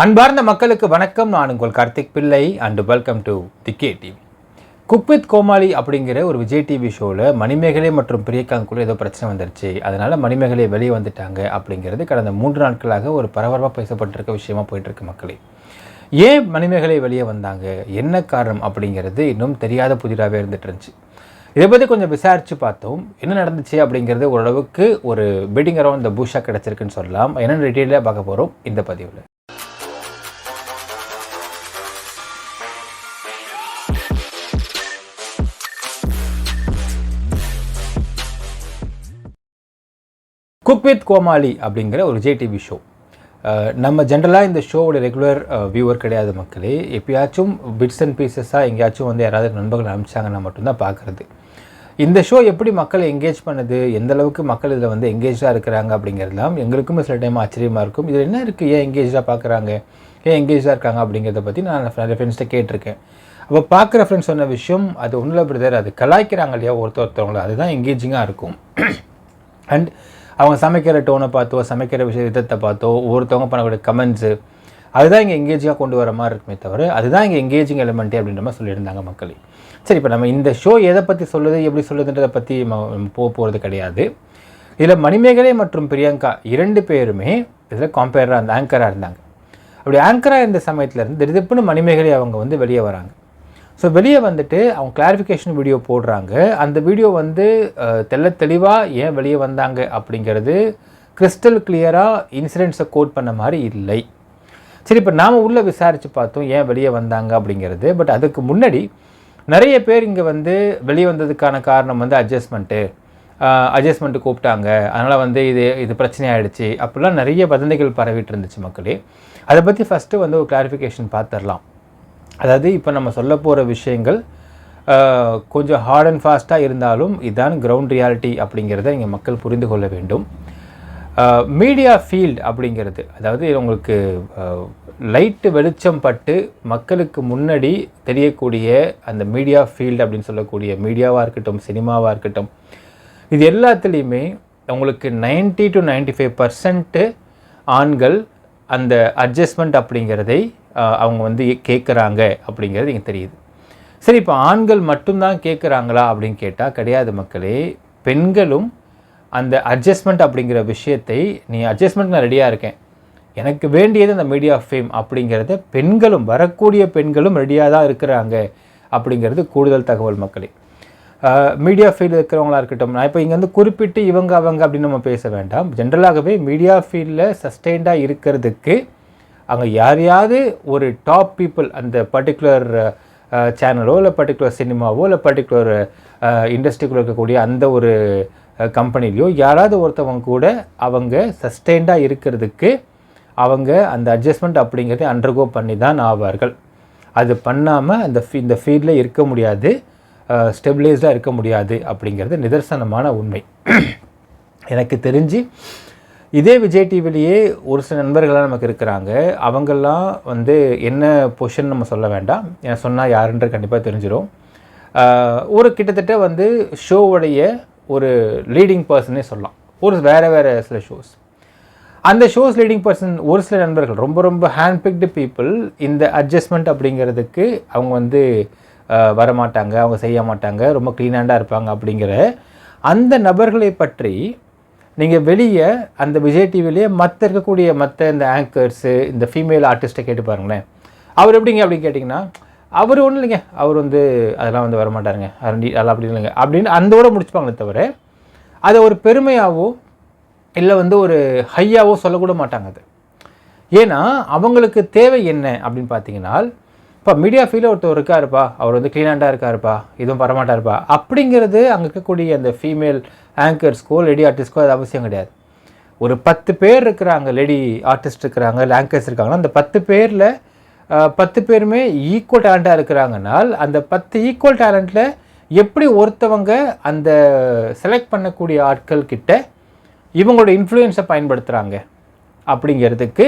அன்பார்ந்த மக்களுக்கு வணக்கம். நான் உங்கள் Karthik Pillai and welcome to the K TV. Cook with Comali அப்படிங்கிற ஒரு விஜய் டிவி ஷோவில் மணிமேகலை மற்றும் பிரியங்காக்குள்ள ஏதோ பிரச்சனை வந்துருச்சு, அதனால் மணிமேகலை வெளியே வந்துட்டாங்க அப்படிங்கிறது கடந்த 3 நாட்களாக ஒரு பரபரப்பாக பேசப்பட்டிருக்க விஷயமா போயிட்டுருக்கு மக்களே. ஏன் மணிமேகலை வெளியே வந்தாங்க, என்ன காரணம் அப்படிங்கிறது இன்னும் தெரியாத புதிராகவே இருந்துட்டு இருந்துச்சு. இதை பற்றி கொஞ்சம் விசாரித்து பார்த்தோம். என்ன நடந்துச்சு அப்படிங்கிறது ஓரளவுக்கு ஒரு பீட்டிங் அரவுண்ட் இந்த பூஷா கிடச்சிருக்குன்னு சொல்லலாம். என்னென்ன டீட்டெயிலாக பார்க்க போகிறோம் இந்த பதிவில். குக் வித் கோமாளி அப்படிங்கிற ஒரு விஜய் டிவி ஷோ. நம்ம ஜென்ரலாக இந்த ஷோவோட ரெகுலர் வியூவர் கிடையாது மக்களே. எப்பயாச்சும் பிட்ஸ் அண்ட் பீசஸாக எங்கேயாச்சும் வந்து யாராவது நண்பர்கள் அனுப்பிச்சாங்கன்னா மட்டும்தான் பார்க்குறது. இந்த ஷோ எப்படி மக்களை எங்கேஜ் பண்ணுது, எந்த அளவுக்கு மக்கள் இதில் வந்து எங்கேஜாக இருக்கிறாங்க அப்படிங்கிறதுலாம் எங்களுக்குமே சில டைம் ஆச்சரியமாக இருக்கும். இதில் என்ன இருக்குது, ஏன் எங்கேஜாக பார்க்குறாங்க, ஏன் எங்கேஜாக இருக்காங்க அப்படிங்கிறத பற்றி நான் நிறைய ஃப்ரெண்ட்ஸ்கிட்ட கேட்டிருக்கேன். அப்போ பார்க்குற ஃப்ரெண்ட்ஸ் சொன்ன விஷயம், அது ஒன்றில் பிரதர், அது கலாய்க்கிறாங்க இல்லையா ஒருத்தவங்களை, அதுதான் எங்கேஜிங்காக இருக்கும். அண்ட் அவங்க சமைக்கிற டோனை பார்த்தோ, சமைக்கிற விதத்தை பார்த்தோ, ஒவ்வொருத்தவங்க பண்ணக்கூடிய கமெண்ட்ஸு, அதுதான் இங்கே எங்கேஜிங்காக கொண்டு வர மாதிரி இருக்குமே தவிர அதுதான் இங்கே எங்கேஜிங் எலிமெண்ட்டே அப்படின்ற மாதிரி சொல்லியிருந்தாங்க மக்களே. சரி, இப்போ நம்ம இந்த ஷோ எதை பற்றி சொல்லுது, எப்படி சொல்லுதுன்றதை பற்றி போகிறது கிடையாது. இதில் மணிமேகலை மற்றும் பிரியங்கா 2 பேருமே இதில் காம்பேராக அந்த ஆங்கராக இருந்தாங்க. அப்படி ஆங்கராக இருந்த சமயத்துலேருந்து திடீர்னு மணிமேகலை அவங்க வந்து வெளியே வராங்க. ஸோ வெளியே வந்துட்டு அவங்க கிளாரிஃபிகேஷன் வீடியோ போடுறாங்க. அந்த வீடியோ வந்து தெளிவாக ஏன் வெளியே வந்தாங்க அப்படிங்கிறது கிறிஸ்டல் கிளியராக இன்சிடென்ட்ஸை கோட் பண்ண மாதிரி இல்லை. சரி, இப்போ நாம் உள்ளே விசாரித்து பார்த்தோம் ஏன் வெளியே வந்தாங்க அப்படிங்கிறது. பட் அதுக்கு முன்னாடி நிறைய பேர் இங்கே வந்து வெளியே வந்ததுக்கான காரணம் வந்து அட்ஜஸ்ட்மெண்ட்டு கூப்பிட்டாங்க, அதனால் வந்து இது பிரச்சனை ஆகிடுச்சு அப்படிலாம் நிறைய வதந்திகள் பரவிட்டு இருந்துச்சு மக்களே. அதை பற்றி ஃபஸ்ட்டு வந்து ஒரு கிளாரிஃபிகேஷன் பார்த்துடலாம். அதாவது இப்போ நம்ம சொல்ல போகிற விஷயங்கள் கொஞ்சம் ஹார்ட் அண்ட் ஃபாஸ்ட்டாக இருந்தாலும் இதுதான் கிரவுண்ட் ரியாலிட்டி அப்படிங்கிறத நீங்கள் மக்கள் புரிந்து கொள்ள வேண்டும். மீடியா ஃபீல்டு அப்படிங்கிறது, அதாவது உங்களுக்கு லைட்டு வெளிச்சம் பட்டு மக்களுக்கு முன்னாடி தெரியக்கூடிய அந்த மீடியா ஃபீல்டு அப்படின்னு சொல்லக்கூடிய மீடியாவாக இருக்கட்டும், சினிமாவாக இருக்கட்டும், இது எல்லாத்துலேயுமே உங்களுக்கு 90 to 95% ஆண்கள் அந்த அட்ஜஸ்ட்மெண்ட் அப்படிங்கிறதை அவங்க வந்து கேட்குறாங்க அப்படிங்கிறது எனக்கு தெரியுது. சரி, இப்போ ஆண்கள் மட்டும்தான் கேட்குறாங்களா அப்படின்னு கேட்டால் கிடையாது மக்களே. பெண்களும் அந்த அட்ஜஸ்ட்மெண்ட் அப்படிங்கிற விஷயத்தை, நீ அட்ஜஸ்ட்மெண்ட் நான் ரெடியாக இருக்கேன், எனக்கு வேண்டியது அந்த மீடியா ஃபேம் அப்படிங்கிறத பெண்களும், வரக்கூடிய பெண்களும் ரெடியாக தான் இருக்கிறாங்க அப்படிங்கிறது கூடுதல் தகவல் மக்களே. மீடியா ஃபீல்டில் இருக்கிறவங்களா இருக்கட்டும், நான் இப்போ இங்கே வந்து குறிப்பிட்டு இவங்க அவங்க அப்படின்னு நம்ம பேச வேண்டாம். ஜென்ரலாகவே மீடியா ஃபீல்டில் சஸ்டெயின்டாக இருக்கிறதுக்கு அங்கே யாரையாவது ஒரு டாப் பீப்புள், அந்த பர்டிகுலர் சேனலோ இல்லை பர்டிகுலர் சினிமாவோ இல்லை பர்டிகுலர் இண்டஸ்ட்ரிக்குள்ளே இருக்கக்கூடிய அந்த ஒரு கம்பெனிலையோ யாராவது ஒருத்தவங்க கூட அவங்க சஸ்டெயின்டாக இருக்கிறதுக்கு அவங்க அந்த அட்ஜஸ்ட்மெண்ட் அப்படிங்கிறத அண்டர்கோ பண்ணி தான் ஆவார்கள். அது பண்ணாமல் இந்த ஃபீல்டில் இருக்க முடியாது, ஸ்டெபிளைஸ்டாக இருக்க முடியாது அப்படிங்கிறது நிதர்சனமான உண்மை. எனக்கு தெரிஞ்சு இதே விஜய் டிவிலேயே ஒரு சில நண்பர்களாக நமக்கு இருக்கிறாங்க. அவங்கெல்லாம் வந்து என்ன பொசிஷன் நம்ம சொல்ல வேண்டாம், ஏன்னா சொன்னால் யாருன்ற கண்டிப்பாக தெரிஞ்சிடும். ஒரு கிட்டத்தட்ட வந்து ஷோவுடைய ஒரு லீடிங் பர்சனே சொல்லலாம். வேறு சில ஷோஸ், அந்த ஷோஸ் லீடிங் பர்சன் ஒரு சில நண்பர்கள் ரொம்ப ஹேண்ட்பிக்டு பீப்புள் இந்த அட்ஜஸ்ட்மெண்ட் அப்படிங்கிறதுக்கு அவங்க வந்து வரமாட்டாங்க, அவங்க செய்ய மாட்டாங்க, ரொம்ப க்ளீனாண்டாக இருப்பாங்க அப்படிங்கிற அந்த நபர்களை பற்றி நீங்கள் வெளியே அந்த விஜய் டிவிலேயே இருக்கக்கூடிய இந்த ஆங்கர்ஸு, இந்த ஃபீமேல் ஆர்டிஸ்ட்டை கேட்டு பாருங்களேன். அவர் எப்படிங்க அப்படின்னு கேட்டிங்கன்னா, அவர் ஒன்றும் இல்லைங்க, அவர் வந்து அதெல்லாம் வந்து வரமாட்டாருங்க, அதெல்லாம் அப்படி இல்லைங்க அப்படின்னு அந்தோடு முடிச்சுப்பாங்களே தவிர அதை ஒரு பெருமையாகவோ இல்லை வந்து ஒரு ஹையாவோ சொல்லக்கூட மாட்டாங்க. அது ஏன்னா அவங்களுக்கு தேவை என்ன அப்படின்னு பார்த்தீங்கன்னா, இப்போ மீடியா ஃபீல்டில் ஒருத்தர் இருக்காருப்பா, அவர் வந்து க்ளீனாண்டாக இருக்காருப்பா, இதுவும் வரமாட்டாருப்பா அப்படிங்கிறது அங்கே இருக்கக்கூடிய அந்த ஃபீமேல் ஆங்கர்ஸ்க்கோ லேடி ஆர்டிஸ்ட்கோ அது அவசியம் கிடையாது. ஒரு 10 பேர் இருக்கிறாங்க, லேடி ஆர்டிஸ்ட் இருக்கிறாங்க, இல்லை ஆங்கர்ஸ் இருக்காங்கன்னா, அந்த 10 பேரில் 10 பேருமே ஈக்குவல் டேலண்ட்டாக இருக்கிறாங்கனால் அந்த 10 ஈக்குவல் டேலண்ட்டில் எப்படி ஒருத்தவங்க அந்த செலக்ட் பண்ணக்கூடிய ஆட்கள் கிட்ட இவங்களோட இன்ஃப்ளூயன்ஸை பயன்படுத்துகிறாங்க அப்படிங்கிறதுக்கு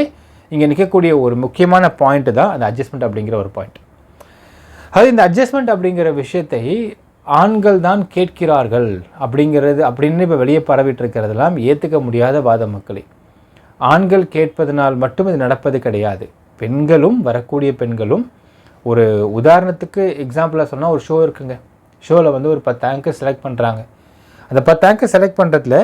இங்கே நிற்கக்கூடிய ஒரு முக்கியமான பாயிண்ட்டு தான் அந்த அட்ஜஸ்ட்மெண்ட் அப்படிங்கிற ஒரு பாயிண்ட். அது இந்த அட்ஜஸ்ட்மெண்ட் அப்படிங்கிற விஷயத்தை ஆண்கள் தான் கேட்கிறார்கள் அப்படிங்கிறது அப்படின்னு இப்போ வெளியே பரவிட்டு இருக்கிறதெல்லாம் ஏற்றுக்க முடியாத வாத மக்களே. ஆண்கள் கேட்பதனால் மட்டும் இது நடப்பது கிடையாது. பெண்களும் வரக்கூடிய பெண்களும் ஒரு உதாரணத்துக்கு எக்ஸாம்பிளாக சொன்னால் ஒரு ஷோ இருக்குங்க. ஷோவில் வந்து ஒரு 10 ஆங்கர் செலக்ட் பண்ணுறாங்க. அந்த 10 ஆங்கர் செலக்ட் பண்ணுறதுல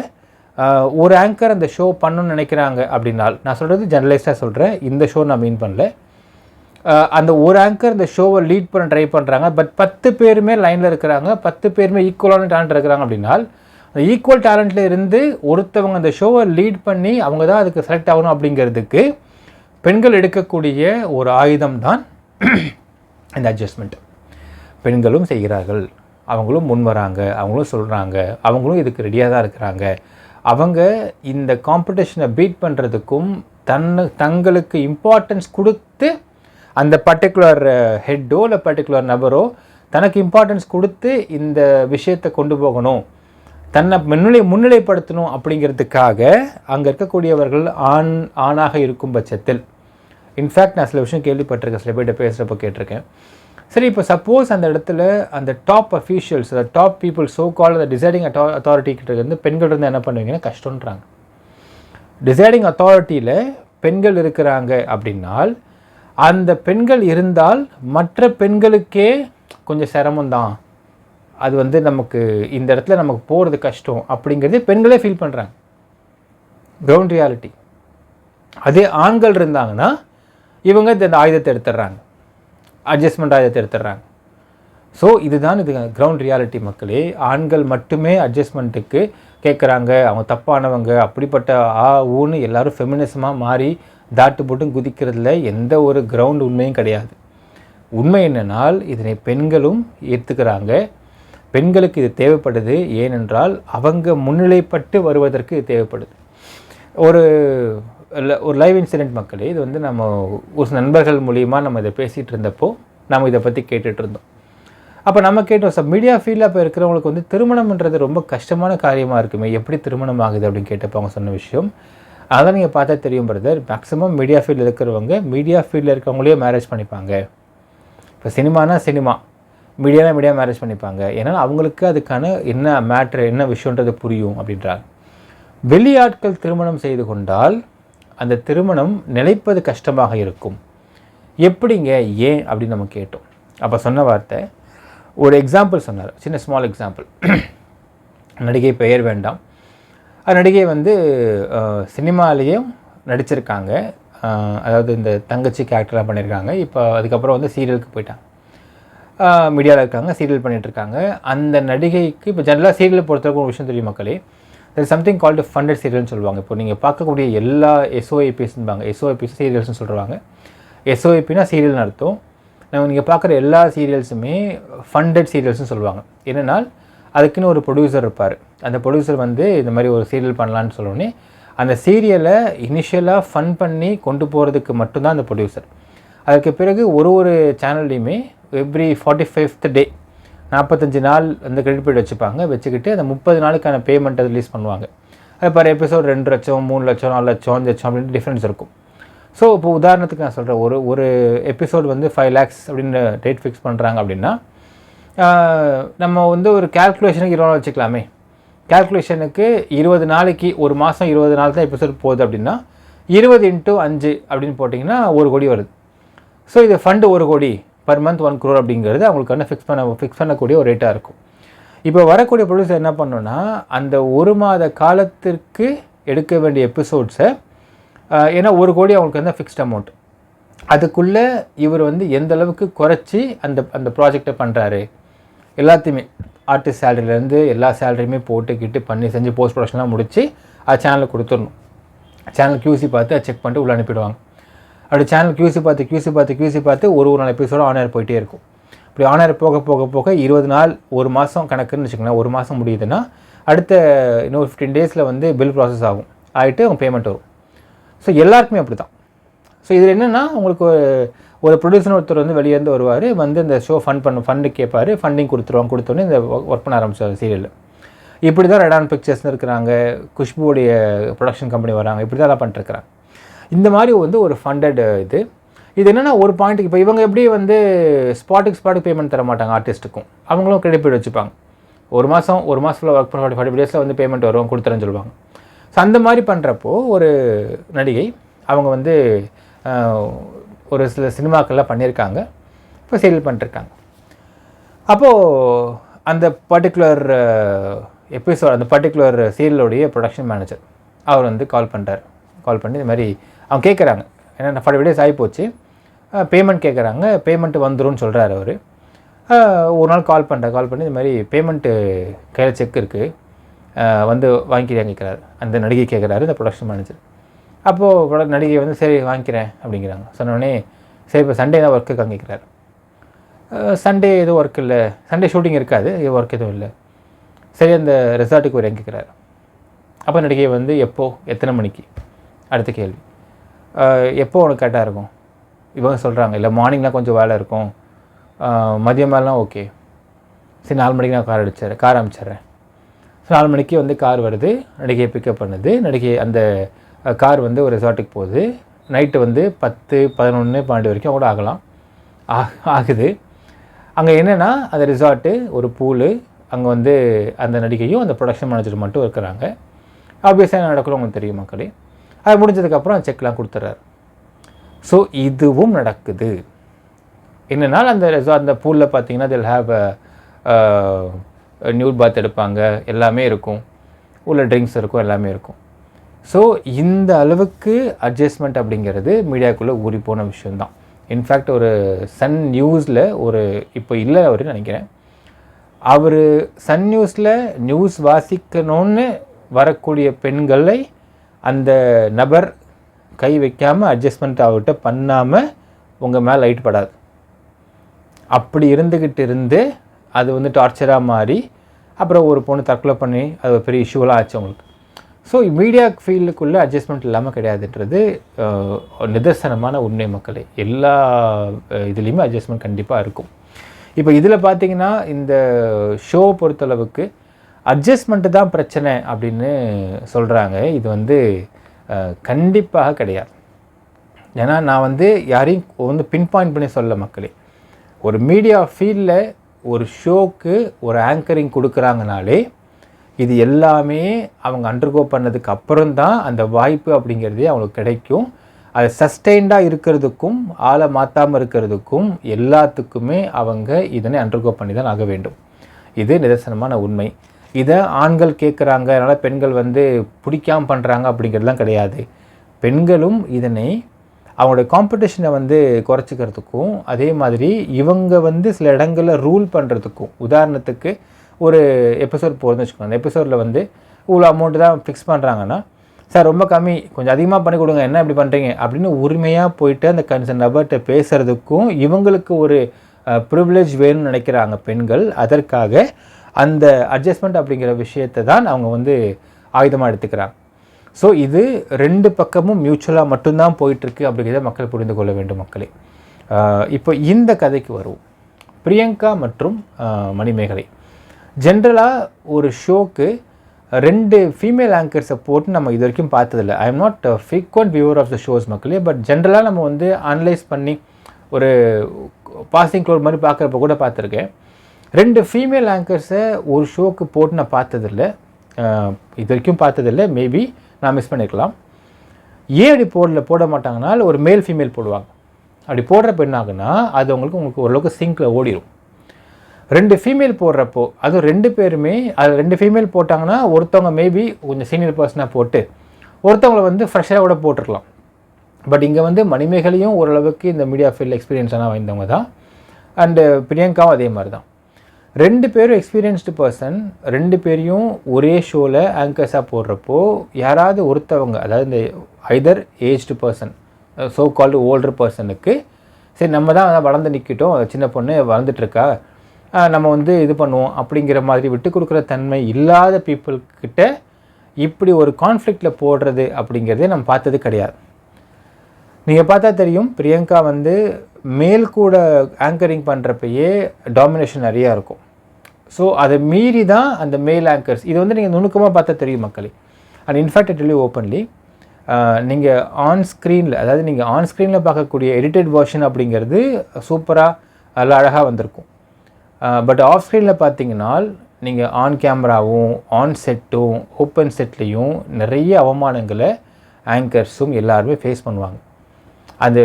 ஒரு ஆங்கர் அந்த ஷோ பண்ணணும்னு நினைக்கிறாங்க அப்படின்னால், நான் சொல்கிறது ஜெனரலைஸ்டாக சொல்கிறேன், இந்த ஷோ நான் மீன் பண்ணல. அந்த ஒரு ஆங்கர் இந்த ஷோவை லீட் பண்ண ட்ரை பண்ணுறாங்க. பட் 10 பேருமே லைனில் இருக்கிறாங்க, 10 பேருமே ஈக்குவலான டேலண்ட் இருக்கிறாங்க அப்படின்னால், அந்த ஈக்குவல் டேலண்ட்டில் இருந்து ஒருத்தவங்க அந்த ஷோவை லீட் பண்ணி அவங்க தான் அதுக்கு செலக்ட் ஆகணும் அப்படிங்கிறதுக்கு பெண்கள் எடுக்கக்கூடிய ஒரு ஆயுதம் தான் இந்த அட்ஜஸ்ட்மெண்ட். பெண்களும் செய்கிறார்கள், அவங்களும் முன் வராங்க, அவங்களும் சொல்கிறாங்க, அவங்களும் இதுக்கு ரெடியாக தான் இருக்கிறாங்க. அவங்க இந்த காம்படிஷனை பீட் பண்ணுறதுக்கும் தங்களுக்கு இம்பார்ட்டன்ஸ் கொடுத்து அந்த பர்டிகுலர் ஹெட்டோ இல்லை பர்டிகுலர் நபரோ தனக்கு இம்பார்ட்டன்ஸ் கொடுத்து இந்த விஷயத்தை கொண்டு போகணும், தன்னை முன்னிலைப்படுத்தணும் அப்படிங்கிறதுக்காக அங்கே இருக்கக்கூடியவர்கள் ஆணாக இருக்கும் பட்சத்தில், இன்ஃபேக்ட் நான் சில விஷயம் கேள்விப்பட்டிருக்கேன், சில பேர்கிட்ட பேசுகிறப்ப கேட்டிருக்கேன். சரி, இப்போ சப்போஸ் அந்த இடத்துல அந்த டாப் அஃபீஷியல்ஸ், அந்த டாப் பீப்புள், சோ கால் அந்த டிசைடிங் அத்தாரிட்டி கிட்ட இருந்து பெண்கள் இருந்து என்ன பண்ணுவீங்கன்னா கஷ்டன்றாங்க. டிசைடிங் அத்தாரிட்டியில் பெண்கள் இருக்கிறாங்க அப்படின்னால் அந்த பெண்கள் இருந்தால் மற்ற பெண்களுக்கே கொஞ்சம் சிரமம்தான், அது வந்து நமக்கு இந்த இடத்துல நமக்கு போகிறது கஷ்டம் அப்படிங்கிறது பெண்களே ஃபீல் பண்ணுறாங்க. Ground reality. அதே ஆண்கள் இருந்தாங்கன்னா இவங்க இந்த ஆயுதத்தை எடுத்துடுறாங்க, அட்ஜஸ்ட்மெண்ட் ஆயுதத்தை எடுத்துடுறாங்க. ஸோ இதுதான் இது கிரவுண்ட் ரியாலிட்டி மக்களே. ஆண்கள் மட்டுமே அட்ஜஸ்ட்மெண்ட்டுக்கு கேட்குறாங்க, அவங்க தப்பானவங்க, அப்படிப்பட்ட ஊன்னு எல்லோரும் ஃபெமினிசமாக மாறி தாட்டு போட்டும் குதிக்கிறதுல எந்த ஒரு கிரவுண்ட் உண்மையும் கிடையாது. உண்மை என்னென்னால் இதனை பெண்களும் ஏற்றுக்கிறாங்க, பெண்களுக்கு இது தேவைப்படுது. ஏனென்றால் அவங்க முன்னிலைப்பட்டு வருவதற்கு இது தேவைப்படுது. ஒரு லைவ் இன்சிடெண்ட் மக்களே, இது வந்து நம்ம ஒரு நண்பர்கள் மூலியமாக நம்ம இதை பேசிகிட்டு இருந்தப்போ நம்ம இதை பற்றி கேட்டுட்டு இருந்தோம். அப்போ நம்ம கேட்டோம், சார் மீடியா ஃபீல்டில் இப்போ இருக்கிறவங்களுக்கு வந்து திருமணம்ன்றது ரொம்ப கஷ்டமான காரியமாக இருக்குமே, எப்படி திருமணம் ஆகுது அப்படின்னு கேட்டப்போ அவங்க சொன்ன விஷயம், அதான் நீங்கள் பார்த்தா தெரியும் பிரதர், மேக்ஸிமம் மீடியா ஃபீல்டில் இருக்கிறவங்க மீடியா ஃபீல்டில் இருக்கிறவங்களே மேரேஜ் பண்ணிப்பாங்க. இப்போ சினிமானா சினிமா, மீடியானா மீடியா மேரேஜ் பண்ணிப்பாங்க. ஏன்னா அவங்களுக்கு அதுக்கான என்ன மேட்ரு என்ன விஷயன்றது புரியும் அப்படின்றாங்க. வெளியாட்கள் திருமணம் செய்து கொண்டால் அந்த திருமணம் நிலைப்பது கஷ்டமாக இருக்கும். எப்படிங்க, ஏன் அப்படின்னு நம்ம கேட்டோம். அப்போ சொன்ன வார்த்தை ஒரு எக்ஸாம்பிள் சொன்னார், சின்ன ஸ்மால் எக்ஸாம்பிள். நடிகை பெயர் வேண்டாம். நடிகை வந்து சினிமாலேயும் நடிச்சிருக்காங்க, அதாவது இந்த தங்கச்சி கேரக்டர்லாம் பண்ணியிருக்காங்க. இப்போ அதுக்கப்புறம் வந்து சீரியலுக்கு போயிட்டாங்க, மீடியாவில் இருக்காங்க, சீரியல் பண்ணிகிட்ருக்காங்க. அந்த நடிகைக்கு இப்போ ஜென்ரலாக சீரியலை பொறுத்தவரைக்கும் ஒரு விஷயம் தெரியும் மக்களே, தெர் சம்திங் கால்டு ஃபண்டட் சீரியல்னு சொல்லுவாங்க. இப்போ நீங்கள் பார்க்கக்கூடிய எல்லா எஸ்ஓஐபிஸ்ன்பாங்க, எஸ்ஓஐபிஸ் சீரியல்ஸ்னு சொல்லுவாங்க. எஸ்ஓஐபினா சீரியல்னு அர்த்தம். நீங்கள் பார்க்குற எல்லா சீரியல்ஸுமே ஃபண்டட் சீரியல்ஸ்னு சொல்லுவாங்க. என்னென்னால் அதுக்குன்னு ஒரு ப்ரொடியூசர் இருப்பார். அந்த ப்ரொடியூசர் வந்து இந்த மாதிரி ஒரு சீரியல் பண்ணலான்னு சொல்லோன்னே அந்த சீரியலை இனிஷியலாக ஃபன் பண்ணி கொண்டு போகிறதுக்கு மட்டும்தான் அந்த ப்ரொடியூசர். அதுக்கு பிறகு ஒரு சேனல்லையுமே எவ்ரி 45th டே 45 நாள் அந்த கிரெடிட் பீரியட் வச்சுப்பாங்க. வச்சுக்கிட்டு அந்த 30 நாளுக்கான பேமெண்ட்டை ரிலீஸ் பண்ணுவாங்க. அது பர் எபிசோட் 2 லட்சம் 3 லட்சம் 4 லட்சம் 5 லட்சம் அப்படின்னு டிஃப்ரென்ஸ் இருக்கும். ஸோ இப்போ உதாரணத்துக்கு நான் சொல்கிறேன், ஒரு எபிசோட் வந்து 5 lakhs அப்படின்னு டேட் ஃபிக்ஸ் பண்ணுறாங்க அப்படின்னா, நம்ம வந்து ஒரு கேல்குலேஷனுக்கு 20 நாள் வச்சுக்கலாமே. கேல்குலேஷனுக்கு 20 நாளைக்கு, ஒரு மாதம் 20 நாள் தான் எபிசோட் போகுது அப்படின்னா 20 × 5 அப்படின்னு போட்டிங்கன்னா 1 கோடி வருது. ஸோ இது ஃபண்டு 1 கோடி, பர் மந்த் 1 crore அப்படிங்கிறது அவங்களுக்கு வந்து ஃபிக்ஸ் பண்ணக்கூடிய ஒரு ரேட்டாக இருக்கும். இப்போ வரக்கூடிய ப்ரொடியூசர் என்ன பண்ணணுன்னா, அந்த 1 மாத காலத்திற்கு எடுக்க வேண்டிய எபிசோட்ஸை, ஏன்னா 1 கோடி அவங்களுக்கு வந்து ஃபிக்ஸ்ட் அமௌண்ட், அதுக்குள்ளே இவர் வந்து எந்த அளவுக்கு குறைச்சி அந்த ப்ராஜெக்டை பண்ணுறாரு, எல்லாத்தையுமே ஆர்டிஸ்ட் சேலரியிலேருந்து எல்லா சேலரியுமே போட்டுக்கிட்டு பண்ணி செஞ்சு போஸ்ட் ப்ரொடக்ஷன்லாம் முடித்து அது சேனலுக்கு கொடுத்துடணும். சேனல் QC பார்த்து அதை செக் பண்ணிட்டு உள்ளே அனுப்பிடுவாங்க. அப்படி சேனல் QC பார்த்து ஒரு நாள் எபிசோடு ஆன் போயிட்டே இருக்கும். இப்படி ஆன் போக 20 நாள், ஒரு மாதம் கணக்குன்னு வச்சுக்கோங்களேன். ஒரு மாதம் முடியுதுன்னா அடுத்த இன்னொரு 15 டேஸில் வந்து பில் ப்ராசஸ் ஆகிட்டு அவங்க பேமெண்ட் வரும். ஸோ எல்லாருக்குமே அப்படி தான். ஸோ இதில் என்னென்னா, உங்களுக்கு ஒரு ப்ரொடியூசர் ஒருத்தர் வந்து வெளியேருந்து வருவார், வந்து இந்த ஷோ ஃபண்டு கேட்பார், ஃபண்டிங் கொடுத்தோன்னே இந்த ஒர்க் பண்ண ஆரம்பிச்சார் சீரியலில். இப்படி தான் ரெடான் பிக்சர்ஸ்னு இருக்கிறாங்க, குஷ்புவோடைய ப்ரொடக்ஷன் கம்பெனி வராங்க, இப்படி தான் எல்லாம் பண்ணிட்டுருக்குறாங்க. இந்த மாதிரி வந்து ஒரு ஃபண்டட் இது என்னென்னா, ஒரு பாயிண்ட்டுக்கு இப்போ இவங்க எப்படி வந்து ஸ்பாட்டுக்கு பேமெண்ட் தர மாட்டாங்க ஆர்டிஸ்ட்டுக்கும், அவங்களும் கிரெடிட் பீரியட் வச்சுப்பாங்க. ஒரு மாதத்தில் ஒர்க் பண்ண 45 டேஸில் வந்து பேமெண்ட் வரும், கொடுத்துறேன்னு சொல்லுவாங்க. ஸோ அந்த மாதிரி பண்ணுறப்போ ஒரு நடிகை அவங்க வந்து ஒரு சில சினிமாக்கள்லாம் பண்ணியிருக்காங்க, இப்போ சீரியல் பண்ணிட்டுருக்காங்க. அப்போது அந்த பர்டிகுலர் எபிசோட், அந்த பர்டிகுலர் சீரியலுடைய ப்ரொடக்ஷன் மேனேஜர் அவர் வந்து கால் பண்ணுறார். கால் பண்ணி இது மாதிரி அவங்க கேட்குறாங்க, ஏன்னா 40 டேஸ் ஆகிப்போச்சு, பேமெண்ட் கேட்குறாங்க. பேமெண்ட்டு வந்துடும் சொல்கிறார் அவர். ஒரு நாள் கால் பண்ணி இது மாதிரி பேமெண்ட்டு கையில் செக் இருக்குது, வந்து வாங்கிக்கிறேன் கேட்குறாரு. அந்த நடிகை கேட்குறாரு, இந்த ப்ரொடக்ஷன் மேனேஜர். அப்போது நடிகை வந்து சரி வாங்கிக்கிறேன் அப்படிங்கிறாங்க. சொன்னோடனே சரி இப்போ சண்டே தான் ஒர்க்கு இருக்காங்க கேட்குறாரு. சண்டே எதுவும் ஒர்க் இல்லை, சண்டே ஷூட்டிங் இருக்காது, ஒர்க் எதுவும் இல்லை. சரி அந்த ரெசார்ட்டுக்கு ஒரு கேட்குறாரு. அப்போ நடிகை வந்து எப்போ, எத்தனை மணிக்கு? அடுத்த கேள்வி. எப்போ உனக்கு கரெக்டாக இருக்கும்? இவங்க சொல்கிறாங்க இல்லை மார்னிங்லாம் கொஞ்சம் வேலை இருக்கும், மதியம் மேலாம் ஓகே. சரி 4 மணிக்கு நான் கார் அனுப்பிச்சிட்றேன். ஸோ 4 மணிக்கு வந்து கார் வருது, நடிகையை பிக்கப் பண்ணுது. நடிகை அந்த கார் வந்து ஒரு ரெசார்ட்டுக்கு போகுது. நைட்டு வந்து 10, 11, 12 வரைக்கும் கூட ஆகுது. அங்கே என்னென்னா அந்த ரிசார்ட்டு ஒரு பூலு, அங்கே வந்து அந்த நடிகையும் அந்த ப்ரொடக்ஷன் மேனேஜர் மட்டும் இருக்கிறாங்க. ஆப்வியஸாக என்ன நடக்கணும் உங்களுக்கு தெரியும் மக்களே. அது முடிஞ்சதுக்கப்புறம் செக்லாம் கொடுத்துட்றாரு. ஸோ இதுவும் நடக்குது. என்னென்னா அந்த பூலில் பார்த்தீங்கன்னா தில் ஹேவ் நியூட் பாத் எடுப்பாங்க, எல்லாமே இருக்கும், உள்ள ட்ரிங்க்ஸ் இருக்கும், எல்லாமே இருக்கும். ஸோ இந்த அளவுக்கு அட்ஜஸ்ட்மெண்ட் அப்படிங்கிறது மீடியாவுக்குள்ளே ஊறி போன விஷயந்தான். இன்ஃபேக்ட் ஒரு சன் நியூஸில் ஒரு இப்போ இல்லை அவர் நினைக்கிறேன், அவர் சன் நியூஸில் நியூஸ் வாசிக்கணும்னு வரக்கூடிய பெண்களை அந்த நபர் கை வைக்காமல் அட்ஜஸ்ட்மெண்ட் அவர்கிட்ட பண்ணாமல் உங்கள் மேலே லைட் படாது. அப்படி இருந்து அது வந்து டார்ச்சராக மாறி அப்புறம் ஒரு பொண்ணு தற்கொலை பண்ணி அது ஒரு பெரிய இஷ்யூவெலாம் ஆச்சு அவங்களுக்கு. ஸோ மீடியா ஃபீல்டுக்குள்ளே அட்ஜஸ்ட்மெண்ட் இல்லாமல் கிடையாதுன்றது நிதர்சனமான உண்மை மக்களே. எல்லா இதுலேயுமே அட்ஜஸ்ட்மெண்ட் கண்டிப்பாக இருக்கும். இப்போ இதில் பார்த்தீங்கன்னா இந்த ஷோ பொறுத்தளவுக்கு அட்ஜஸ்ட்மெண்ட்டு தான் பிரச்சனை அப்படின்னு சொல்கிறாங்க. இது வந்து கண்டிப்பாக கிடையாது. ஏன்னா நான் வந்து யாரையும் வந்து பின் பாயிண்ட் பண்ணி சொல்ல மக்களே. ஒரு மீடியா ஃபீல்டில் ஒரு ஷோக்கு ஒரு ஆங்கரிங் கொடுக்குறாங்கனாலே இது எல்லாமே அவங்க அண்டர்கோ பண்ணதுக்கு அப்புறம் தான் அந்த வாய்ப்பு அப்படிங்கிறதே அவங்களுக்கு கிடைக்கும். அது சஸ்டெயின்டாக இருக்கிறதுக்கும் ஆளை மாற்றாமல் இருக்கிறதுக்கும் எல்லாத்துக்குமே அவங்க இதனை அண்டர்கோ பண்ணி தான் ஆக வேண்டும். இது நிதர்சனமான உண்மை. இதை ஆண்கள் கேட்குறாங்க, அதனால் பெண்கள் வந்து பிடிக்காமல் பண்ணுறாங்க அப்படிங்கிறதுலாம் கிடையாது. பெண்களும் இதனை அவங்களுடைய காம்படிஷனை வந்து குறைச்சிக்கிறதுக்கும் அதே மாதிரி இவங்க வந்து சில இடங்களில் ரூல் பண்ணுறதுக்கும், உதாரணத்துக்கு ஒரு எபிசோட் போகிறதுன்னு வச்சுக்கோங்க, அந்த எபிசோடில் வந்து இவ்வளோ அமௌண்ட்டு தான் ஃபிக்ஸ் பண்ணுறாங்கன்னா, சார் ரொம்ப கம்மி, கொஞ்சம் அதிகமாக பண்ணி கொடுங்க, என்ன இப்படி பண்ணுறீங்க அப்படின்னு உரிமையாக போயிட்டு அந்த கன்சர்ன் நபர்கிட்ட பேசுகிறதுக்கும் இவங்களுக்கு ஒரு ப்ரிவிலேஜ் வேணும்னு நினைக்கிறாங்க பெண்கள். அதற்காக அந்த அட்ஜஸ்ட்மெண்ட் அப்படிங்கிற விஷயத்தை தான் அவங்க வந்து ஆயுதமாக எடுத்துக்கிறாங்க. ஸோ இது 2 பக்கமும் மியூச்சுவலாக மட்டும்தான் போயிட்டுருக்கு அப்படிங்கிறத மக்கள் புரிந்து கொள்ள வேண்டும் மக்களே. இப்போ இந்த கதைக்கு வருவோம். பிரியங்கா மற்றும் மணிமேகலை. ஜென்ரலாக ஒரு ஷோக்கு 2 ஃபீமேல் ஆங்கர்ஸை போட்டு நம்ம இது வரைக்கும் பார்த்ததில்லை. I am not frequent viewer of the shows மக்களே. பட் ஜென்ரலாக நம்ம வந்து அனலைஸ் பண்ணி ஒரு பாசிங் க்ளோர் மாதிரி பார்க்குறப்ப கூட பார்த்துருக்கேன். 2 ஃபீமேல் ஆங்கர்ஸை ஒரு ஷோக்கு போட்டு நான் பார்த்ததில்லை, இது வரைக்கும் பார்த்ததில்லை. மேபி நான் மிஸ் பண்ணியிருக்கலாம். ஏன் அப்படி போட மாட்டாங்கன்னா ஒரு மேல் ஃபீமேல் போடுவாங்க. அப்படி போடுறப்ப என்ன ஆகுனா அது உங்களுக்கு ஓரளவுக்கு சிங்கில் ஓடிடும். 2 ஃபீமேல் போடுறப்போ அதுவும் 2 பேருமே அது 2 ஃபீமேல் போட்டாங்கன்னா ஒருத்தவங்க மேபி கொஞ்சம் சீனியர் பர்சனாக போட்டு ஒருத்தவங்களை வந்து ஃப்ரெஷ்ஷாக கூட போட்டுருக்கலாம். பட் இங்கே வந்து மணிமேகலையும் ஓரளவுக்கு இந்த மீடியா ஃபீல்டில் எக்ஸ்பீரியன்ஸான வாய்ந்தவங்க தான். அண்டு பிரியங்காவும் அதே மாதிரி தான். 2 பேரும் எக்ஸ்பீரியன்ஸ்டு பர்சன். 2 பேரையும் ஒரே ஷோவில் ஆங்கர்ஸாக போடுறப்போ யாராவது ஒருத்தவங்க, அதாவது இந்த either aged person, so called older பர்சனுக்கு சரி நம்ம தான் வளர்ந்து நிற்கிட்டோம், சின்ன பொண்ணு வளர்ந்துட்டுருக்கா, நம்ம வந்து இது பண்ணுவோம் அப்படிங்கிற மாதிரி விட்டு கொடுக்குற தன்மை இல்லாத பீப்புள்கிட்ட இப்படி ஒரு கான்ஃப்ளிக்டில் போடுறது அப்படிங்கிறதே நம்ம பார்த்தது கிடையாது. நீங்கள் பார்த்தா தெரியும், பிரியங்கா வந்து மேல் கூட ஆங்கரிங் பண்ணுறப்பயே டாமினேஷன் நிறையா இருக்கும். ஸோ அதை மீறி தான் அந்த மேல் ஆங்கர்ஸ், இது வந்து நீங்கள் நுணுக்கமாக பார்த்தா தெரியும் மக்களே. And in fact it will openly நீங்கள் ஆன் ஸ்க்ரீனில், அதாவது நீங்கள் ஆன் ஸ்க்ரீனில் பார்க்கக்கூடிய எடிட்டட் வெர்ஷன் அப்படிங்கிறது சூப்பராக நல்லா அழகாக வந்திருக்கும். பட் ஆஃப் ஸ்க்ரீனில் பார்த்தீங்கன்னா நீங்கள் ஆன் கேமராவும் ஆன் செட்டும் ஓப்பன் செட்லேயும் நிறைய அவமானங்களை ஆங்கர்ஸும் எல்லாருமே ஃபேஸ் பண்ணுவாங்க. அந்த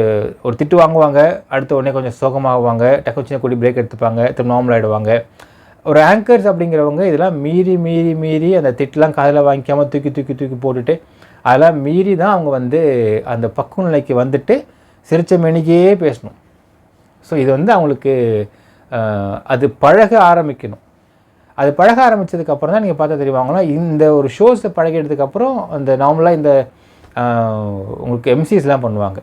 ஒரு திட்டு வாங்குவாங்க, அடுத்த உடனே கொஞ்சம் சோகமாகுவாங்க, டக்கு சின்ன கூடி பிரேக் எடுத்துப்பாங்க, திரும்ப நார்மல் ஆகிடுவாங்க. ஒரு ஆங்கர்ஸ் அப்படிங்கிறவங்க இதெல்லாம் மீறி மீறி மீறி அந்த திட்டெலாம் காதில் வாங்கிக்காமல் தூக்கி தூக்கி தூக்கி போட்டுட்டு அதெல்லாம் மீறி தான் அவங்க வந்து அந்த பக்குவ நிலைக்கு வந்துட்டு சிரிச்ச மேனிக்கே பேசணும். ஸோ இது வந்து அவங்களுக்கு அது பழக ஆரம்பிக்கணும். அது பழக ஆரம்பித்ததுக்கப்புறம் தான் நீங்கள் பார்த்தா தெரியுவாங்களா, இந்த ஒரு ஷோஸை பழகிட்டதுக்கப்புறம் அந்த நார்மலாக இந்த உங்களுக்கு எம்சிஸ்லாம் பண்ணுவாங்க,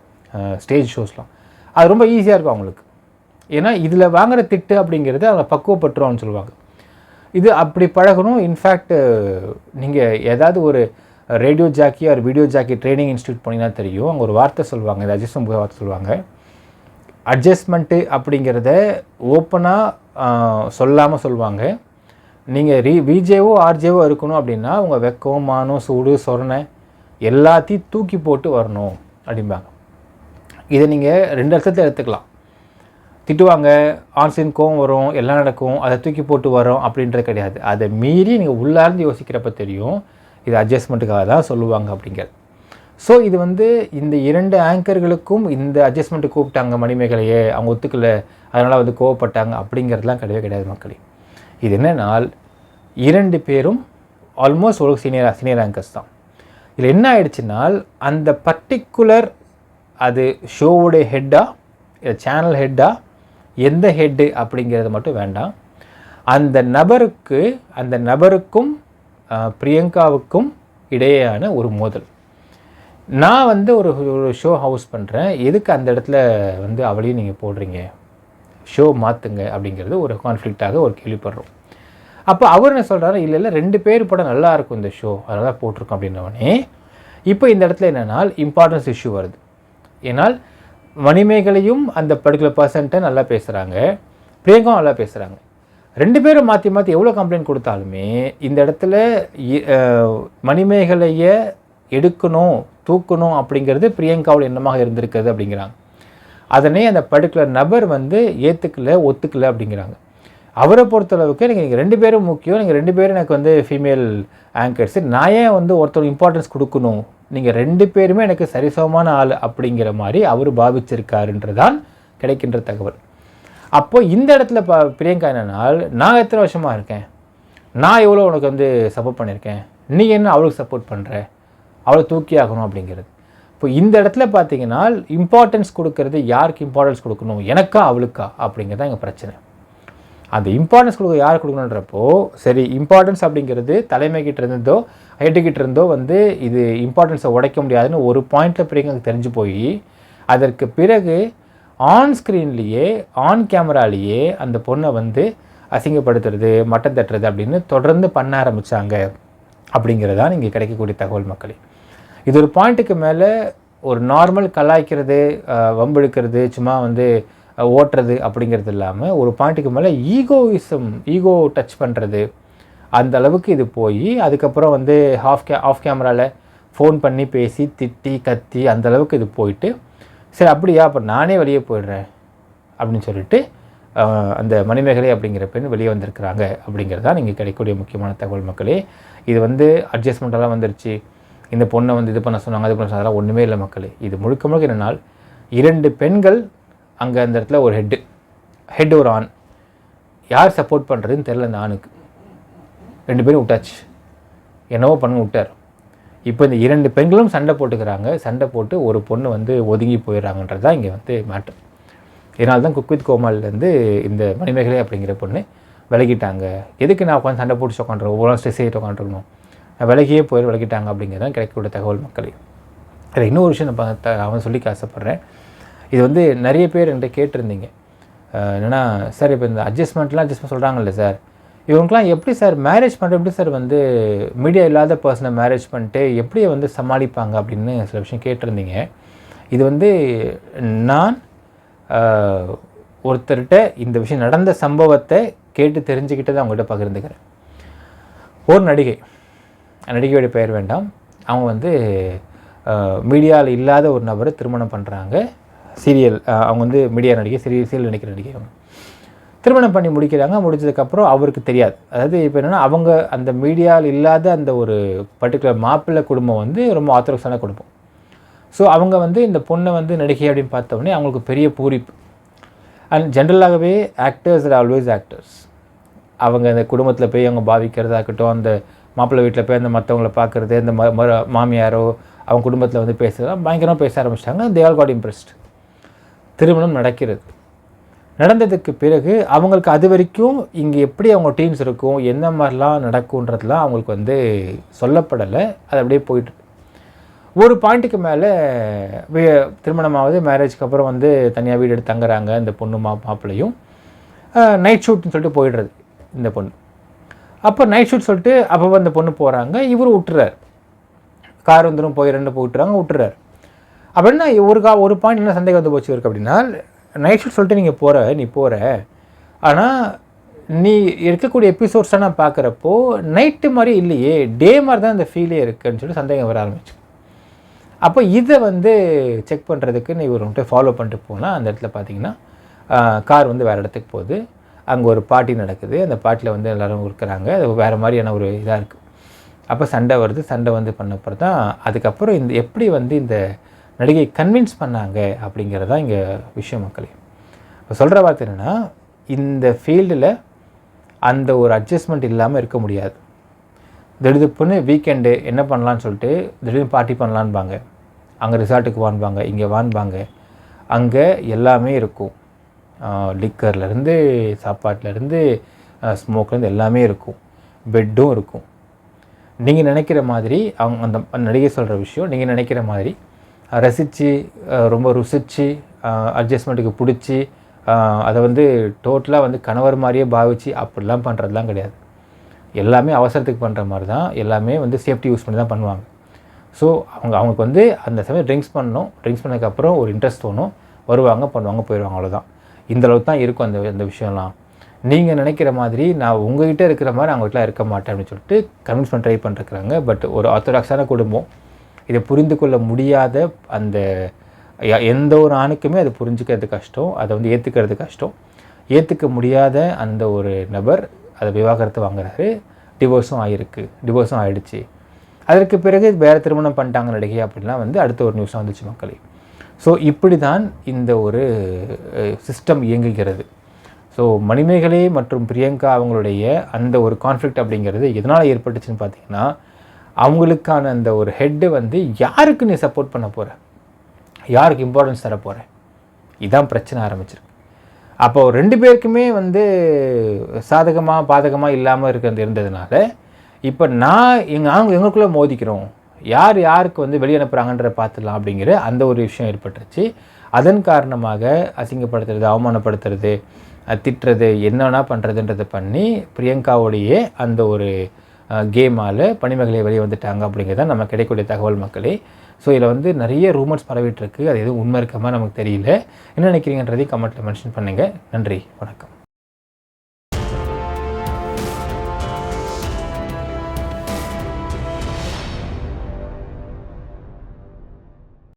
ஸ்டேஜ் ஷோஸ்லாம். அது ரொம்ப ஈஸியாக இருக்கும் அவங்களுக்கு. ஏன்னா இதில் வாங்குகிற திட்டு அப்படிங்கிறது அவங்க பக்குவப்பட்டுருவான்னு சொல்லுவாங்க. இது அப்படி பழகணும். இன்ஃபேக்ட் நீங்கள் ஏதாவது ஒரு ரேடியோ ஜாக்கி ஒரு வீடியோ ஜாக்கி ட்ரைனிங் இன்ஸ்டியூட் போனீங்கன்னா தெரியும், அங்கே ஒரு வார்த்தை சொல்லுவாங்க, இந்த அட்ஜஸ்ட்மெண்ட் வார்த்தை சொல்லுவாங்க. அட்ஜஸ்ட்மெண்ட்டு அப்படிங்கிறத ஓப்பனாக சொல்லாமல் சொல்லுவாங்க. நீங்கள் விஜேவோ ஆர்ஜேவோ இருக்கணும் அப்படின்னா உங்கள் வெக்கம், மானம், சூடு, சொரணை எல்லாத்தையும் தூக்கி போட்டு வரணும் அப்படிம்பாங்க. இதை நீங்கள் 2 அர்த்தத்தில் எடுத்துக்கலாம். திட்டுவாங்க, ஆன்சைன் கோவம் வரும், எல்லாம் நடக்கும், அதை தூக்கி போட்டு வரோம் அப்படின்றது கிடையாது. அதை மீறி நீங்கள் உள்ளார்ந்து யோசிக்கிறப்ப தெரியும் இது அட்ஜஸ்ட்மெண்ட்டுக்காக தான் சொல்லுவாங்க அப்படிங்கிறது. ஸோ இது வந்து இந்த 2 ஆங்கர்களுக்கும் இந்த அட்ஜஸ்ட்மெண்ட்டு கூப்பிட்டாங்க மணிமேகலையே, அவங்க ஒத்துக்கலை, அதனால் வந்து கோவப்பட்டாங்க அப்படிங்கிறதுலாம் கிடையவே கிடையாது மக்களே. இது என்னென்னால் 2 பேரும் ஆல்மோஸ்ட் ஒரு சீனியர் ஆங்கர்ஸ் தான். இதில் என்ன ஆயிடுச்சுனால் அந்த பர்டிகுலர் அது ஷோவுடைய ஹெட்டா இல்லை சேனல் ஹெட்டா எந்த ஹெட்டு அப்படிங்கிறது மட்டும் வேண்டாம். அந்த நபருக்கும் பிரியங்காவுக்கும் இடையேயான ஒரு மோதல். நான் வந்து ஒரு ஷோ ஹவுஸ் பண்ணுறேன், எதுக்கு அந்த இடத்துல வந்து அவளையும் நீங்கள் போடுறீங்க, ஷோ மாற்றுங்க அப்படிங்கிறது ஒரு கான்ஃப்ளிக்டாக ஒரு கேள்விப்படுறோம். அப்போ அவர் என்ன சொல்கிறாரு, இல்லை 2 பேர் படம் நல்லா இருக்கும் இந்த ஷோ, அதனால தான் போட்டிருக்கோம் அப்படின்னவனே. இப்போ இந்த இடத்துல என்னென்னால் இம்பார்ட்டன்ஸ் இஷ்யூ வருது. ஏன்னால் மணிமேகலையும் அந்த பர்டிகுலர் பர்சன்ட்டை நல்லா பேசுகிறாங்க, பிரியங்காவும் நல்லா பேசுகிறாங்க. 2 பேரும் மாற்றி மாற்றி எவ்வளோ கம்ப்ளைண்ட் கொடுத்தாலுமே இந்த இடத்துல மணிமேகலையை எடுக்கணும், தூக்கணும் அப்படிங்கிறது பிரியங்காவோட எண்ணமாக இருந்திருக்குது அப்படிங்கிறாங்க. அதனே அந்த பர்டிகுலர் நபர் வந்து ஒத்துக்கலை அப்படிங்கிறாங்க. அவரை பொறுத்தளவுக்கு நீங்கள் 2 பேரும் முக்கியம், நீங்கள் 2 பேரும் எனக்கு வந்து ஃபீமேல் ஆங்கர்ஸு, நான் ஏன் வந்து ஒருத்தர் இம்பார்ட்டன்ஸ் கொடுக்கணும், நீங்கள் 2 பேருமே எனக்கு சரிசமமான ஆள் அப்படிங்கிற மாதிரி அவர் பாவிச்சிருக்காருன்றதான் கிடைக்கின்ற தகவல். அப்போது இந்த இடத்துல பிரியங்கா என்னன்னால், நான் எத்தனை வருஷமாக இருக்கேன், நான் எவ்வளோ உனக்கு வந்து சப்போர்ட் பண்ணியிருக்கேன், நீ என்ன அவளுக்கு சப்போர்ட் பண்ணுற, அவளை தூக்கி ஆகணும் அப்படிங்கிறது. இப்போ இந்த இடத்துல பார்த்தீங்கன்னா இம்பார்ட்டன்ஸ் கொடுக்கறது யாருக்கு இம்பார்ட்டன்ஸ் கொடுக்கணும், எனக்கா அவளுக்கா அப்படிங்கிறது தான் எங்கள் பிரச்சனை. அந்த இம்பார்ட்டன்ஸ் யார் கொடுக்கணுன்றப்போ சரி, இம்பார்ட்டன்ஸ் அப்படிங்கிறது தலைமைக்கிட்ட இருந்தோ ஹெட்டுக்கிட்ட இருந்தோ வந்து இது இம்பார்ட்டன்ஸை உடைக்க முடியாதுன்னு ஒரு பாயிண்டில் பிறகு தெரிஞ்சு போய் அதற்கு பிறகு ஆன் ஸ்க்ரீன்லேயே ஆன் கேமராலேயே அந்த பொண்ணை வந்து அசிங்கப்படுத்துறது, மட்டம் தட்டுறது அப்படின்னு தொடர்ந்து பண்ண ஆரம்பித்தாங்க அப்படிங்கிறதான் இங்கே கிடைக்கக்கூடிய தகவல் மக்களே. இது ஒரு பாயிண்ட்டுக்கு மேலே ஒரு நார்மல் கலாய்க்கிறது, வம்பெடுக்கிறது, சும்மா வந்து ஓட்டுறது அப்படிங்கிறது இல்லாமல் ஒரு பாயிண்ட்டுக்கு மேலே ஈகோ டச் பண்ணுறது, அந்த அளவுக்கு இது போய் அதுக்கப்புறம் வந்து ஆஃப் கேமராவில் ஃபோன் பண்ணி பேசி திட்டி கத்தி அந்த அளவுக்கு இது போயிட்டு, சரி அப்படியா அப்போ நானே வெளியே போயிடுறேன் அப்படின்னு சொல்லிட்டு அந்த மணிமேகலை அப்படிங்கிற பெண் வெளியே வந்திருக்கிறாங்க அப்படிங்கிறது தான் நீங்கள் கிடைக்கக்கூடிய முக்கியமான தகவல் மக்களே. இது வந்து அட்ஜஸ்ட்மெண்ட்டெல்லாம் வந்துருச்சு, இந்த பொண்ணை வந்து இது பண்ண சொன்னாங்க, அது பண்ண சொன்னாங்க, அதெல்லாம் ஒன்றுமே இல்லை மக்களே. இது முழுக்க முழுக்க என்னென்னால் 2 பெண்கள் அங்கே அந்த இடத்துல ஒரு ஹெட் ஒரு ஆண், யார் சப்போர்ட் பண்ணுறதுன்னு தெரில. அந்த ஆணுக்கு 2 பேரும் விட்டாச்சு, என்னவோ பண்ண விட்டார். இப்போ இந்த 2 பெண்களும் சண்டை போட்டுக்கிறாங்க, சண்டை போட்டு ஒரு பொண்ணு வந்து ஒதுங்கி போயிடுறாங்கன்றது தான் இங்கே வந்து மேட்ரு. இதனால தான் குக் வித் கோமாளிலேருந்து இந்த மணிமேகலை அப்படிங்கிற பொண்ணு விலகிட்டாங்க. எதுக்கு நான் உட்காந்து சண்டை போட்டு உட்காந்துருக்கோம், ஒவ்வொரு ஸ்ட்ரெஸ் ஆகிட்டு உட்காந்துருக்கணும், விலகியே விலகிட்டாங்க அப்படிங்கிறதான் கிடைக்கக்கூடிய தகவல் மக்களே. அதில் இன்னொரு விஷயம் நான் அவன் சொல்லிக்க ஆசைப்பட்றேன். இது வந்து நிறைய பேர் என்கிட்ட கேட்டிருந்தீங்க, என்னென்னா சார் இப்போ இந்த அட்ஜஸ்ட்மெண்ட் சொல்கிறாங்கல்ல சார், இவங்களுக்குலாம் எப்படி சார் மேரேஜ் பண்ணுறது, எப்படி சார் வந்து மீடியா இல்லாத பர்சனை மேரேஜ் பண்ணிட்டு எப்படி வந்து சமாளிப்பாங்க அப்படின்னு சில விஷயம் கேட்டிருந்தீங்க. இது வந்து நான் ஒருத்தர்கிட்ட இந்த விஷயம் நடந்த சம்பவத்தை கேட்டு தெரிஞ்சுக்கிட்டு தான் அவங்ககிட்ட பகிர்ந்துக்கிறேன். ஒரு நடிகையோடைய பெயர் வேண்டாம், அவங்க வந்து மீடியாவில் இல்லாத ஒரு நபரை திருமணம் பண்ணுறாங்க. அவங்க வந்து மீடியா நடிகை, சீரியல் நடிக்கிற நடிகை. அவங்க திருமணம் பண்ணி முடிச்சதுக்கப்புறம் அவருக்கு தெரியாது. அதாவது இப்போ என்னென்னா அவங்க அந்த மீடியாவில் இல்லாத அந்த ஒரு பர்டிகுலர் மாப்பிள்ளை குடும்பம் வந்து ரொம்ப ஆர்த்தடாக்ஸான குடும்பம். ஸோ அவங்க வந்து இந்த பொண்ணை வந்து நடிகை அப்படின்னு பார்த்தோன்னே அவங்களுக்கு பெரிய பூரிப்பு. அண்ட் ஜென்ரலாகவே ஆக்டர்ஸ் ஆர் ஆல்வேஸ் ஆக்டர்ஸ். அவங்க அந்த குடும்பத்தில் போய் அவங்க பாவிக்கிறதா இருக்கட்டும், அந்த மாப்பிள்ளை வீட்டில் போய் அந்த மற்றவங்களை பார்க்குறது, அந்த மாமியாரோ அவங்க குடும்பத்தில் வந்து பேசுகிறதா பயங்கரமாக பேச ஆரம்பிச்சிட்டாங்க. They all got impressed. திருமணம் நடந்ததுக்கு பிறகு அவங்களுக்கு அது வரைக்கும் இங்கே எப்படி அவங்க டீம்ஸ் இருக்கும், என்ன மாதிரிலாம் நடக்கும்ன்றதுலாம் அவங்களுக்கு வந்து சொல்லப்படலை. அது அப்படியே போயிட்டு ஒரு பாயிண்ட்டுக்கு மேலே திருமணமாவது, மேரேஜ்க்கு அப்புறம் வந்து தனியாக வீடு எடுத்து தங்குறாங்க இந்த பொண்ணு மாப்பிள்ளையும். நைட் ஷூட்னு சொல்லிட்டு போயிடுறது இந்த பொண்ணு. அப்போ நைட் ஷூட் சொல்லிட்டு அப்போ அந்த பொண்ணு போகிறாங்க, இவரும் விட்டுறாரு. கார் வந்துடும் போய் போயிட்டுறாங்க, விட்டுறாரு. அப்படின்னா ஒரு பாயிண்ட் என்ன சந்தேகம் வந்து போச்சு இருக்கு அப்படின்னா, நைட் ஷூட் சொல்லிட்டு நீ போகிற ஆனால் நீ இருக்கக்கூடிய எபிசோட்ஸாக நான் பார்க்குறப்போ நைட்டு மாதிரி இல்லையே, டே மாதிரி தான் இந்த ஃபீலே இருக்குன்னு சொல்லி சந்தேகம் வர ஆரம்பிச்சு. அப்போ இதை வந்து செக் பண்ணுறதுக்கு நீ ஒரு மட்டும் ஃபாலோ பண்ணிட்டு போனால் அந்த இடத்துல பார்த்தீங்கன்னா கார் வந்து வேறு இடத்துக்கு போகுது. அங்கே ஒரு பார்ட்டி நடக்குது. அந்த பார்ட்டியில் வந்து எல்லோரும் இருக்கிறாங்க. அது வேறு மாதிரியான ஒரு இதாக இருக்குது. அப்போ சண்டை வருது. சண்டை வந்து பண்ணப்பறம் தான் அதுக்கப்புறம் எப்படி வந்து இந்த நடிகை கன்வின்ஸ் பண்ணாங்க அப்படிங்கிறது தான் இங்கே விஷயம் மக்களே. இப்போ சொல்கிற வார்த்தை என்னென்னா, இந்த ஃபீல்டில் அந்த ஒரு அட்ஜஸ்ட்மெண்ட் இல்லாமல் இருக்க முடியாது. திடீர்னு வீக்கெண்டு என்ன பண்ணலான்னு சொல்லிட்டு திடீர்னு பார்ட்டி பண்ணலான்பாங்க. அங்கே ரிசார்ட்டுக்கு வான்பாங்க, இங்கே வான்பாங்க. அங்கே எல்லாமே இருக்கும். லிக்கர்லேருந்து சாப்பாட்டிலேருந்து ஸ்மோக்லேருந்து எல்லாமே இருக்கும். பெட்டும் இருக்கும். நீங்கள் நினைக்கிற மாதிரி அவங்க அந்த நடிகை சொல்கிற விஷயம் நீங்கள் நினைக்கிற மாதிரி ரசித்து ரொம்ப ருசித்து அட்ஜஸ்ட்மெண்ட்டுக்கு பிடிச்சி அதை வந்து டோட்டலாக வந்து கணவர் மாதிரியே பாவிச்சு அப்படிலாம் பண்ணுறதுலாம் கிடையாது. எல்லாமே அவசரத்துக்கு பண்ணுற மாதிரி தான். எல்லாமே வந்து சேஃப்டி யூஸ் பண்ணி தான் பண்ணுவாங்க. ஸோ அவங்களுக்கு வந்து அந்த சமயம் ட்ரிங்க்ஸ் பண்ணதுக்கப்புறம் ஒரு இன்ட்ரெஸ்ட் தோணும், வருவாங்க, பண்ணுவாங்க, போயிடுவாங்க, அவ்வளோதான். இந்தளவுக்கு தான் இருக்கும் அந்த விஷயம்லாம். நீங்கள் நினைக்கிற மாதிரி நான் உங்கள்கிட்ட இருக்கிற மாதிரி அவங்ககிட்ட இருக்க மாட்டேன் அப்படின்னு சொல்லிட்டு கன்வின்ஸ் பண்ண ட்ரை பண்ணிருக்கிறாங்க. பட் ஒரு ஆர்த்தடாக்ஸான குடும்பம் இதை புரிந்து கொள்ள முடியாத அந்த எந்த ஒரு ஆணுக்குமே அது புரிஞ்சுக்கிறது கஷ்டம், அதை வந்து ஏற்றுக்கிறது கஷ்டம். ஏற்றுக்க முடியாத அந்த ஒரு நபர் அதை விவாகரத்து வாங்குறாரு. டிவோர்ஸும் ஆகிடுச்சு. அதற்கு பிறகு வேறு திருமணம் பண்ணிட்டாங்க நடிகை அப்படின்லாம் வந்து அடுத்த ஒரு நியூஸாக வந்துச்சு மக்களே. ஸோ இப்படி தான் இந்த ஒரு சிஸ்டம் இயங்குகிறது. ஸோ மணிமேகலை மற்றும் பிரியங்கா அவங்களுடைய அந்த ஒரு கான்ஃப்ளிக்ட் அப்படிங்கிறது எதனால் ஏற்பட்டுச்சுன்னு பார்த்தீங்கன்னா, அவங்களுக்கான அந்த ஒரு ஹெட்டு வந்து யாருக்கு நீ சப்போர்ட் பண்ண போகிற, யாருக்கு இம்பார்ட்டன்ஸ் தர போகிற, இதுதான் பிரச்சனை ஆரம்பிச்சிருக்கு. அப்போ 2 பேருக்குமே வந்து சாதகமாக பாதகமாக இல்லாமல் இருந்ததுனால இப்போ எங்களுக்குள்ளே மோதிக்கிறோம், யாருக்கு வந்து வெளியே அனுப்புகிறாங்கன்ற பார்த்துடலாம் அப்படிங்கிற அந்த ஒரு விஷயம் ஏற்பட்டுருச்சு. அதன் காரணமாக அசிங்கப்படுத்துறது, அவமானப்படுத்துறது, திட்டுறது, என்னென்னா பண்ணுறதுன்றதை பண்ணி பிரியங்காவுடைய அந்த ஒரு கேமால் பணிமகளை வெளியே வந்துட்டாங்க அப்படிங்கிறது தான் நம்ம கிடைக்கக்கூடிய தகவல் மக்களே. ஸோ இதில் வந்து நிறைய ரூமர்ஸ் பரவிட்டுருக்கு. அது எதுவும் உண்மை இருக்க மாதிரி நமக்கு தெரியல. என்ன நினைக்கிறீங்கன்றதையும் கமெண்ட்டில் மென்ஷன் பண்ணுங்கள். நன்றி, வணக்கம்.